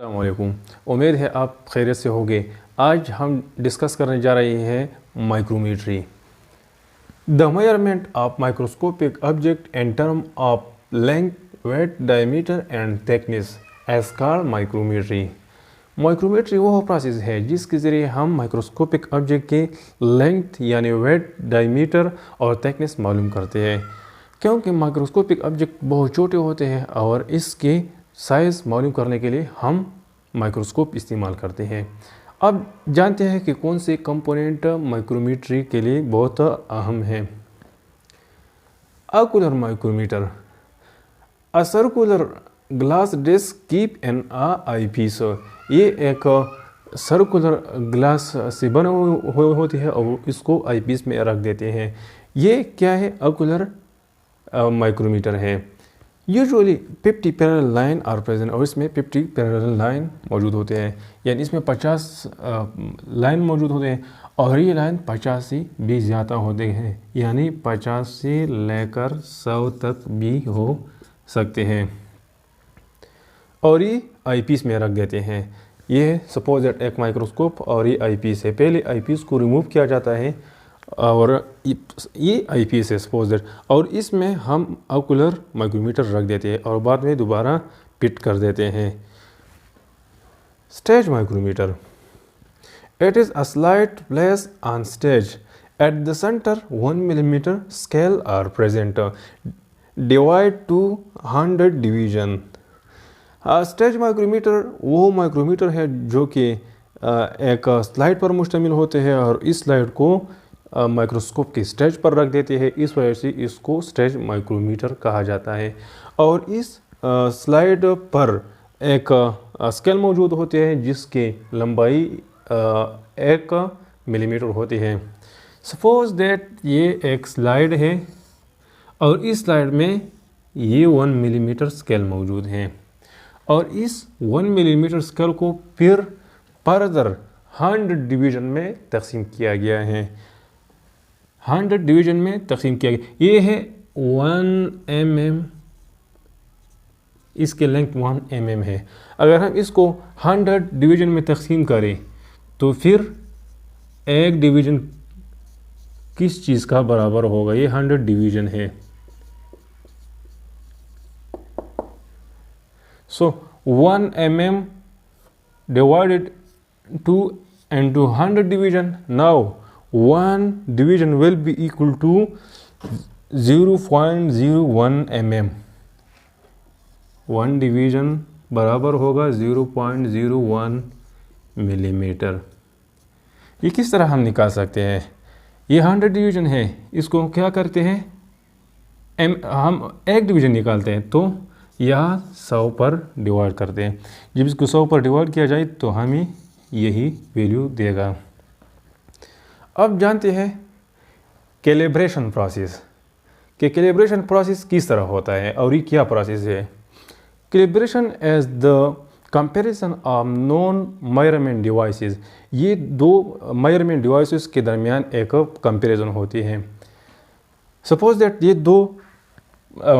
अस्सलामुअलैकुम। उम्मीद है आप खैरियत से होंगे। आज हम डिस्कस करने जा रहे हैं micrometry. The measurement of microscopic object in term of length, weight, diameter and thickness as called micrometry. Micrometry वह प्रोसेस है जिसके ज़रिए हम माइक्रोस्कोपिक ऑब्जेक्ट के लेंथ यानी वेट, डायमीटर और थिकनेस मालूम करते हैं। क्योंकि माइक्रोस्कोपिक ऑब्जेक्ट बहुत छोटे होते हैं और इसके साइज़ मालूम करने के लिए हम माइक्रोस्कोप इस्तेमाल करते हैं। अब जानते हैं कि कौन से कंपोनेंट माइक्रोमीट्री के लिए बहुत अहम हैं। Ocular micrometer, a circular glass disc keep an eyepiece. ये एक सर्कुलर ग्लास से बने हुए होती है और इसको आई पीस में रख देते हैं। ये क्या है? ओकुलर माइक्रोमीटर है। Usually 50 parallel line are present, और इसमें 50 पैरेलल लाइन मौजूद होते हैं, यानी इसमें 50 लाइन मौजूद होते हैं और ये लाइन 50 से भी ज़्यादा होते हैं, यानी 50 से लेकर 100 तक भी हो सकते हैं। और ये आईपीस में रख देते हैं। ये सपोज दैट एक माइक्रोस्कोप और ये आईपीस है। पहले आईपीस को रिमूव किया जाता है और ये आईपीस है सपोज दैट, और इसमें हम ओकुलर माइक्रोमीटर रख देते हैं और बाद में दोबारा फिट कर देते हैं। Stage micrometer, it is a slide place on stage at the centre 1 millimetre scale are present, divide to 100 division. Stage micrometer वो माइक्रोमीटर है जो कि एक स्लाइड पर मुश्तमिल होते हैं और इस स्लाइड को माइक्रोस्कोप के स्टेज पर रख देते हैं। इस वजह से इसको स्टेज माइक्रोमीटर कहा जाता है। और इस स्लाइड पर एक स्केल मौजूद होते हैं जिसकी लंबाई 1 मिलीमीटर होती है। सपोज दैट ये एक स्लाइड है और इस स्लाइड में ये 1 मिलीमीटर स्केल मौजूद है और इस 1 मिलीमीटर स्केल को फिर फर्दर 100 डिवीज़न में तकसीम किया गया है। 100 डिवीज़न में तकसीम किया गया। ये है 1 mm, इसके लेंथ 1 mm है। अगर हम इसको 100 डिवीज़न में तकसीम करें तो फिर एक डिवीज़न किस चीज़ का बराबर होगा? ये 100 डिवीज़न है। So 1 mm divided into 100 division. Now 1 division will be equal to 0.01 mm. 1 division बराबर होगा 0.01 मिलीमीटर। ये किस तरह हम निकाल सकते हैं? ये 100 डिवीज़न है, इसको क्या करते हैं? हम एक डिवीज़न निकालते हैं तो यहाँ 100 पर डिवाइड करते हैं। जब इसको 100 पर डिवाइड किया जाए तो हमें यही वैल्यू देगा। अब जानते हैं कैलिब्रेशन प्रोसेस कि कैलिब्रेशन प्रोसेस किस तरह होता है और ये क्या प्रोसेस है। Calibration as the comparison of non measurement devices. ये दो मेजरमेंट डिवाइसेस के दरमियान एक कंपैरिजन होती है। सपोज दैट ये दो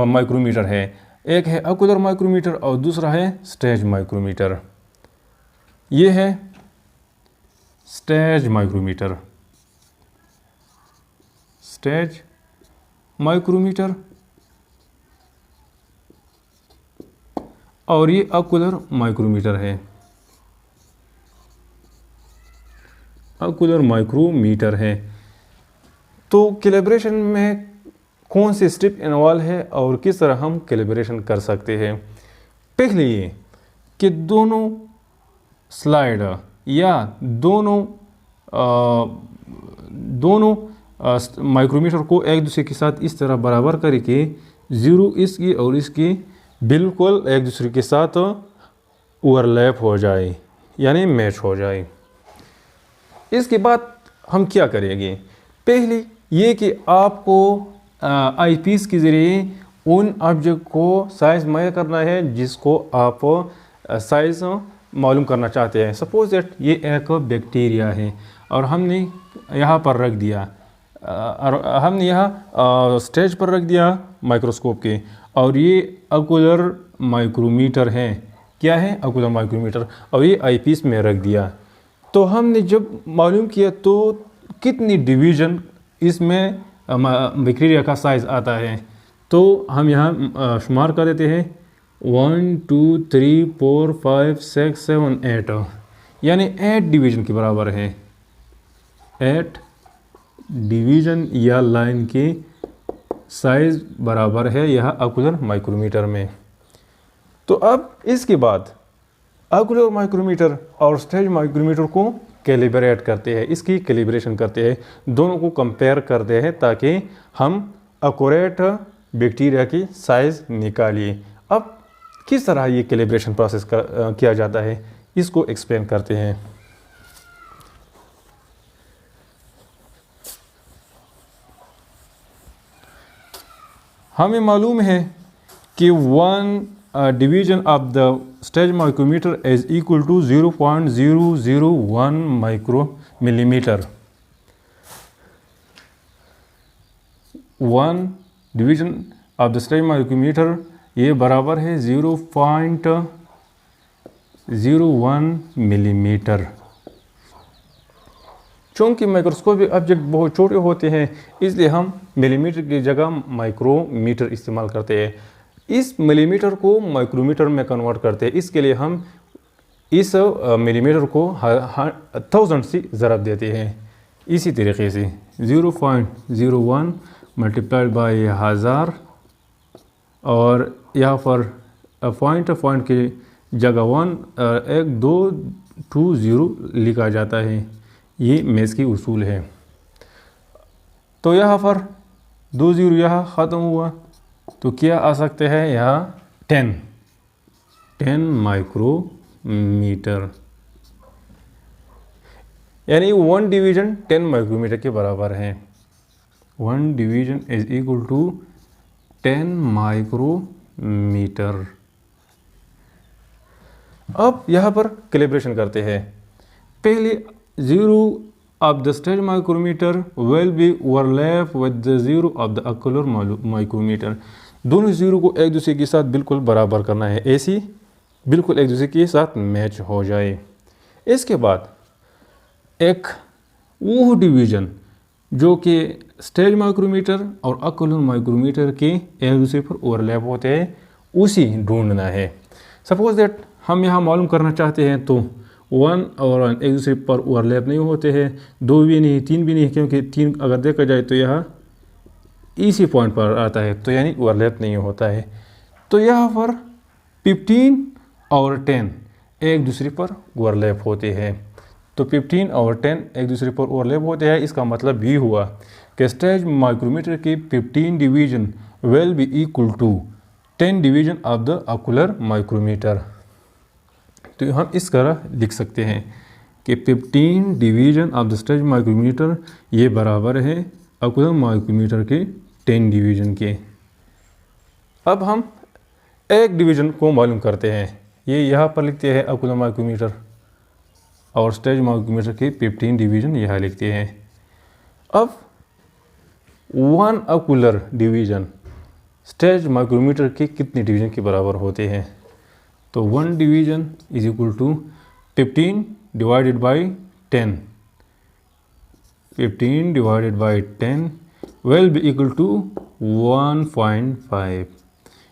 माइक्रोमीटर है, एक है ओकुलर माइक्रोमीटर और दूसरा है स्टेज माइक्रोमीटर। ये है स्टेज माइक्रोमीटर, स्टेज माइक्रोमीटर, और ये ओकुलर माइक्रोमीटर है, ओकुलर माइक्रोमीटर है। तो कैलिब्रेशन में कौन से स्टेप इन्वॉल्व है और किस तरह हम कैलिब्रेशन कर सकते हैं? पहले ये कि दोनों स्लाइड या दोनों माइक्रोमीटर को एक दूसरे के साथ इस तरह बराबर करके ज़ीरो इसकी और इसकी बिल्कुल एक दूसरे के साथ ओवरलैप हो जाए, यानी मैच हो जाए। इसके बाद हम क्या करेंगे? पहले ये कि आपको आईपीस के ज़रिए उन ऑब्जेक्ट को साइज़ मेजर करना है जिसको आप साइज़ मालूम करना चाहते हैं। सपोज दैट ये एक बैक्टीरिया है और हमने यहाँ पर रख दिया और हमने यहाँ स्टेज पर रख दिया माइक्रोस्कोप के, और ये ओकुलर माइक्रोमीटर है क्या है, ऑकुलर माइक्रोमीटर, और ये आईपीस में रख दिया। तो हमने जब मालूम किया तो कितनी डिवीज़न इसमें बैक्टीरिया का साइज़ आता है, तो हम यहाँ शुमार कर देते हैं 1 2 3 4 5 6 7 8, यानी 8 डिवीज़न के बराबर है। 8 डिवीज़न या लाइन के साइज़ बराबर है यह ऑकुलर माइक्रोमीटर में। तो अब इसके बाद ऑकुलर माइक्रोमीटर और स्टेज माइक्रोमीटर को कैलिब्रेट करते हैं, इसकी कैलिब्रेशन करते हैं, दोनों को कंपेयर करते हैं ताकि हम एक्यूरेट बैक्टीरिया की साइज़ निकालिए। अब किस तरह ये कैलिब्रेशन प्रोसेस किया जाता है, इसको एक्सप्लेन करते हैं। हमें मालूम है कि 1 division of the stage micrometer is equal to 0.001 micromillimeter. 1 division of the stage micrometer ये बराबर है 0.01 मिलीमीटर। चूँकि माइक्रोस्कोपिक ऑब्जेक्ट बहुत छोटे होते हैं इसलिए हम मिलीमीटर की जगह माइक्रोमीटर इस्तेमाल करते हैं। इस मिलीमीटर को माइक्रोमीटर में कन्वर्ट करते हैं, इसके लिए हम इस मिलीमीटर को 1000 से ज़रब देते हैं। इसी तरीके से 0.01 मल्टीप्लाइड बाई 1000, और यहाँ पर पॉइंट की जगह 1220 लिखा जाता है। ये मैथ्स की उसूल है। तो यहाँ पर 20 यहाँ ख़त्म हुआ तो क्या आ सकते हैं, यहाँ 10 माइक्रोमीटर, यानी 1 डिवीज़न 10 माइक्रोमीटर के बराबर है। 1 division is equal to 10 micrometer. अब यहाँ पर कैलिब्रेशन करते हैं। पहले 0 of the stage micrometer will be overlap with the 0 of the ocular micrometer। दोनों जीरो को एक दूसरे के साथ बिल्कुल बराबर करना है, ऐसी बिल्कुल एक दूसरे के साथ मैच हो जाए। इसके बाद एक वो डिवीज़न जो कि स्टेज माइक्रोमीटर और ऑकुलर माइक्रोमीटर के एक दूसरे पर ओवरलैप होते हैं उसी ढूंढना है। सपोज दैट हम यहाँ मालूम करना चाहते हैं तो 1 और 1 एक दूसरे पर ओवरलैप नहीं होते हैं, 2 भी नहीं, 3 भी नहीं, क्योंकि 3 अगर देखा जाए तो यह इसी पॉइंट पर आता है, तो यानी ओवरलैप नहीं होता है। तो यहाँ पर 15 और 10 एक दूसरे पर ओवरलैप होते हैं। तो 15 और 10 एक दूसरे पर ओवरलैप होते हैं। इसका मतलब ये हुआ कि स्टेज माइक्रोमीटर के 15 division will be equal to 10 division of the ocular micrometer. तो हम इस तरह लिख सकते हैं कि 15 division of the stage micrometer ये बराबर है ऑकुलर माइक्रोमीटर के 10 डिवीज़न के। अब हम एक डिवीज़न को मालूम करते हैं, ये यहाँ पर लिखते हैं ऑकुलर माइक्रोमीटर, और स्टेज माइक्रोमीटर के 15 डिवीज़न यहाँ लिखते हैं। अब 1 ऑकुलर डिवीज़न स्टेज माइक्रोमीटर के कितने डिवीज़न के बराबर होते हैं? तो 1 division is equal to 15 divided by 10। 15 divided by 10 will be equal to 1.5,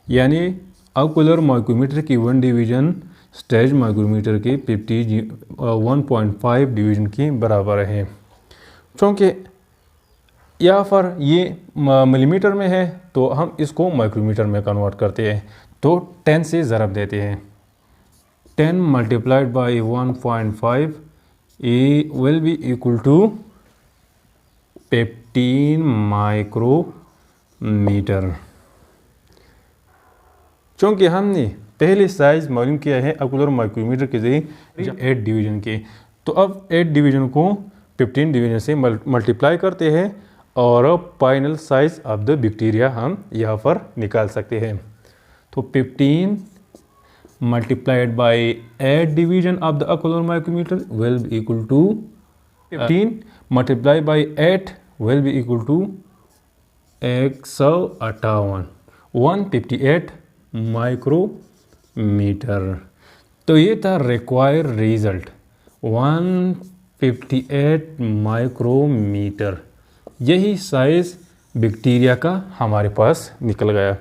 यानी ऑकुलर माइक्रोमीटर की 1 डिवीज़न स्टेज माइक्रोमीटर के 1.5 डिवीज़न के बराबर है। क्योंकि यहाँ पर ये मिलीमीटर में है तो हम इसको माइक्रोमीटर में कन्वर्ट करते हैं, तो 10 से ज़रब देते हैं। 10 मल्टीप्लाइड बाई 1.5 ये will be equal to 15 micrometer. चूँकि हमने पहले साइज़ मालूम किया है ऑकुलर माइक्रोमीटर के जरिए 8 डिवीज़न के, तो अब 8 डिवीज़न को 15 डिवीज़न से मल्टीप्लाई करते हैं और final size of the bacteria हम यहाँ पर निकाल सकते हैं। तो 15 multiplied by 8 division of the ocular micrometer will be equal to 15 multiply by 8 will be equal to 158 micrometer. तो ये था रिक्वायर रिजल्ट 158 माइक्रोमीटर। यही साइज़ बैक्टीरिया का हमारे पास निकल गया।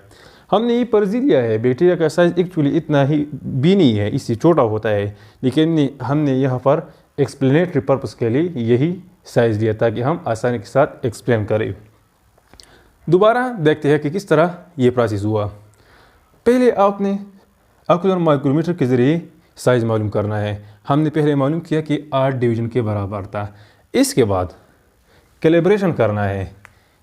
हमने ये पर्जी लिया है बैक्टीरिया का साइज़ एक्चुअली इतना ही भी नहीं है, इससे छोटा होता है, लेकिन हमने यहाँ पर एक्सप्लेनेटरी पर्पस के लिए यही साइज़ लिया ताकि हम आसानी के साथ एक्सप्लेन करें। दोबारा देखते हैं कि किस तरह ये प्रोसेस हुआ। पहले आपने ऑक्यूलर माइक्रोमीटर के ज़रिए साइज़ मालूम करना है। हमने पहले मालूम किया कि 8 डिवीज़न के बराबर था। इसके बाद कैलिब्रेशन करना है।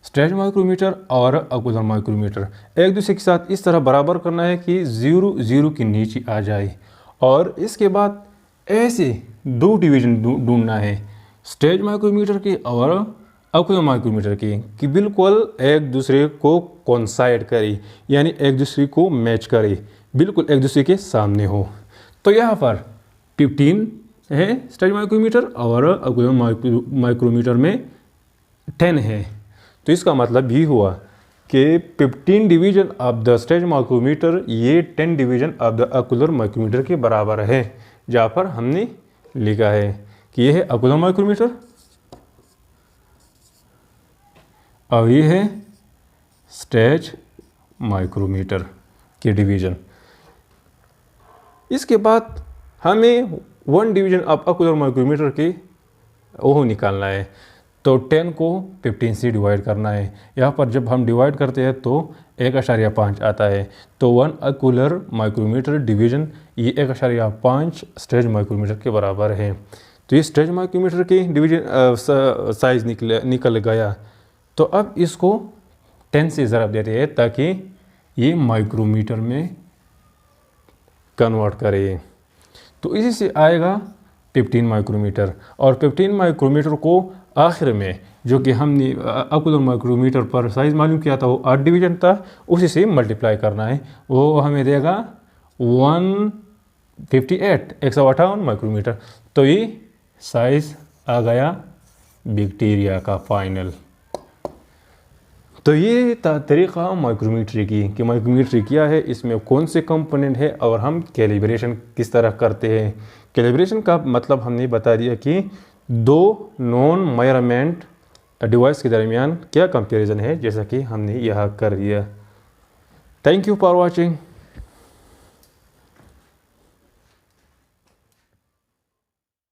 स्ट्रेच माइक्रोमीटर और ऑक्यूलर माइक्रोमीटर एक दूसरे के साथ इस तरह बराबर करना है कि 0 0 के नीचे आ जाए, और इसके बाद ऐसे 2 डिवीज़न ढूंढना है, स्ट्रेच माइक्रोमीटर के और ऑक्यूलर माइक्रोमीटर की, कि बिल्कुल एक दूसरे को कोइंसाइड करे, यानी एक दूसरे को मैच करे, बिल्कुल एक दूसरे के सामने हो। तो यहाँ पर 15 है स्ट्रेच माइक्रोमीटर और ऑक्यूलर माइक्रोमीटर में 10 है। तो इसका मतलब भी हुआ कि 15 division of the stretch micrometer ये 10 division of the ocular micrometer के बराबर है, जहाँ पर हमने लिखा है कि यह है ऑक्यूलर माइक्रोमीटर और ये है स्ट्रेच माइक्रोमीटर के डिवीज़न। इसके बाद हमें 1 डिवीज़न ऑफ ऑक्यूलर माइक्रोमीटर के वो निकालना है। तो 10 को 15 से डिवाइड करना है। यहाँ पर जब हम डिवाइड करते हैं तो 1.5 आता है। तो 1 ऑक्यूलर माइक्रोमीटर डिवीज़न ये 1.5 स्ट्रेच माइक्रोमीटर के बराबर है। तो ये स्ट्रेच माइक्रोमीटर की डिवीज़न साइज़ निकल गया। तो अब इसको 10 से ज़रब देते हैं ताकि ये माइक्रोमीटर में कन्वर्ट करे। तो इसी से आएगा 15 माइक्रोमीटर, और 15 माइक्रोमीटर को आखिर में जो कि हमने ऑक्यूलर माइक्रोमीटर पर साइज़ मालूम किया था वो 8 डिवीज़न था, उसी से मल्टीप्लाई करना है, वो हमें देगा 158 माइक्रोमीटर। तो ये साइज़ आ गया बैक्टीरिया का फाइनल। तो ये तरीक़ा माइक्रोमीट्री की कि माइक्रोमीट्री क्या है, इसमें कौन से कंपोनेंट है और हम कैलिब्रेशन किस तरह करते हैं। कैलिब्रेशन का मतलब हमने बता दिया कि 2 नॉन मेजरमेंट डिवाइस के दरमियान क्या कंपैरिजन है, जैसा कि हमने यहाँ कर दिया। Thank you for watching.